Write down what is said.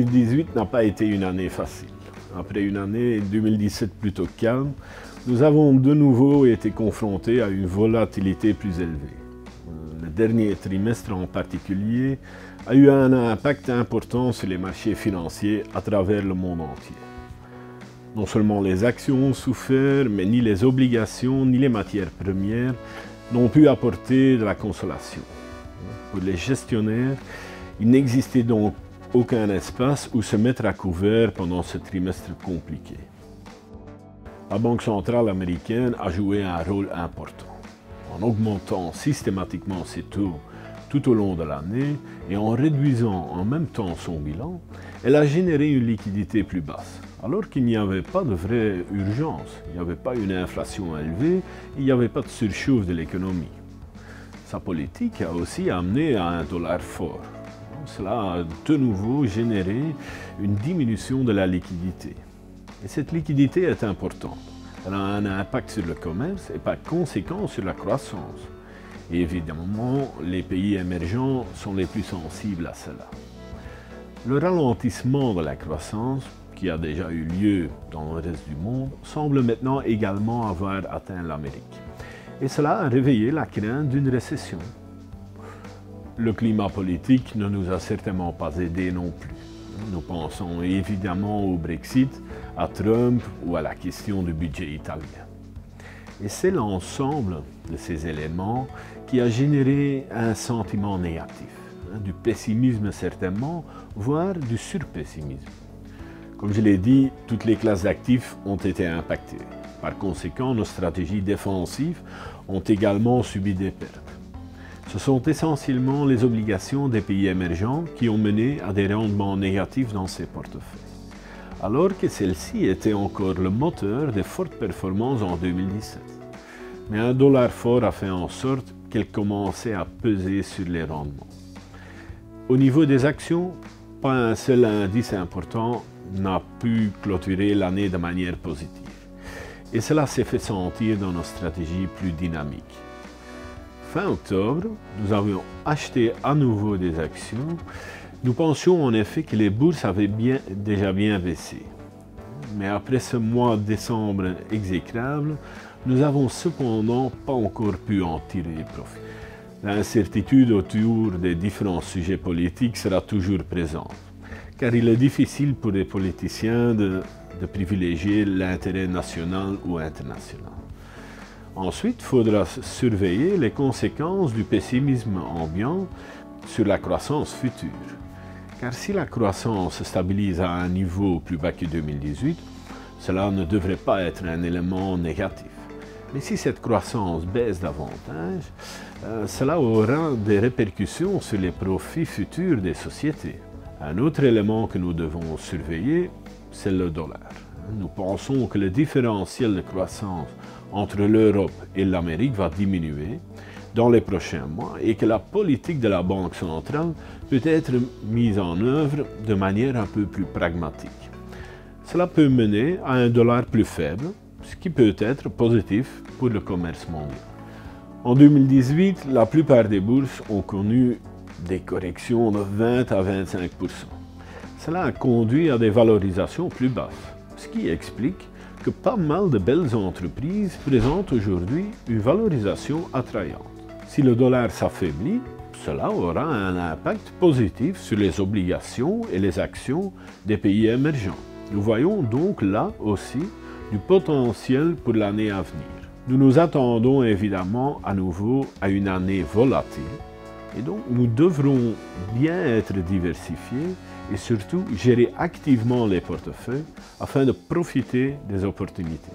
2018 n'a pas été une année facile. Après une année 2017 plutôt calme, nous avons de nouveau été confrontés à une volatilité plus élevée. Le dernier trimestre en particulier a eu un impact important sur les marchés financiers à travers le monde entier. Non seulement les actions ont souffert, mais ni les obligations ni les matières premières n'ont pu apporter de la consolation. Pour les gestionnaires, il n'existait donc aucun espace où se mettre à couvert pendant ce trimestre compliqué. La Banque centrale américaine a joué un rôle important. En augmentant systématiquement ses taux tout au long de l'année et en réduisant en même temps son bilan, elle a généré une liquidité plus basse, alors qu'il n'y avait pas de vraie urgence, il n'y avait pas une inflation élevée, il n'y avait pas de surchauffe de l'économie. Sa politique a aussi amené à un dollar fort. Cela a de nouveau généré une diminution de la liquidité. Et cette liquidité est importante. Elle a un impact sur le commerce et par conséquent sur la croissance. Et évidemment, les pays émergents sont les plus sensibles à cela. Le ralentissement de la croissance, qui a déjà eu lieu dans le reste du monde, semble maintenant également avoir atteint l'Amérique. Et cela a réveillé la crainte d'une récession. Le climat politique ne nous a certainement pas aidés non plus. Nous pensons évidemment au Brexit, à Trump ou à la question du budget italien. Et c'est l'ensemble de ces éléments qui a généré un sentiment négatif, du pessimisme certainement, voire du surpessimisme. Comme je l'ai dit, toutes les classes d'actifs ont été impactées. Par conséquent, nos stratégies défensives ont également subi des pertes. Ce sont essentiellement les obligations des pays émergents qui ont mené à des rendements négatifs dans ces portefeuilles, alors que celles-ci étaient encore le moteur des fortes performances en 2017. Mais un dollar fort a fait en sorte qu'elles commençaient à peser sur les rendements. Au niveau des actions, pas un seul indice important n'a pu clôturer l'année de manière positive. Et cela s'est fait sentir dans nos stratégies plus dynamiques. Fin octobre, nous avions acheté à nouveau des actions. Nous pensions en effet que les bourses avaient déjà bien baissé. Mais après ce mois de décembre exécrable, nous n'avons cependant pas encore pu en tirer profit. L'incertitude autour des différents sujets politiques sera toujours présente, car il est difficile pour les politiciens de privilégier l'intérêt national ou international. Ensuite, il faudra surveiller les conséquences du pessimisme ambiant sur la croissance future. Car si la croissance se stabilise à un niveau plus bas que 2018, cela ne devrait pas être un élément négatif. Mais si cette croissance baisse davantage, cela aura des répercussions sur les profits futurs des sociétés. Un autre élément que nous devons surveiller, c'est le dollar. Nous pensons que le différentiel de croissance entre l'Europe et l'Amérique va diminuer dans les prochains mois et que la politique de la Banque centrale peut être mise en œuvre de manière un peu plus pragmatique. Cela peut mener à un dollar plus faible, ce qui peut être positif pour le commerce mondial. En 2018, la plupart des bourses ont connu des corrections de 20 à 25%. Cela a conduit à des valorisations plus basses, ce qui explique que pas mal de belles entreprises présentent aujourd'hui une valorisation attrayante. Si le dollar s'affaiblit, cela aura un impact positif sur les obligations et les actions des pays émergents. Nous voyons donc là aussi du potentiel pour l'année à venir. Nous nous attendons évidemment à nouveau à une année volatile et donc nous devrons bien être diversifiés et surtout gérer activement les portefeuilles afin de profiter des opportunités.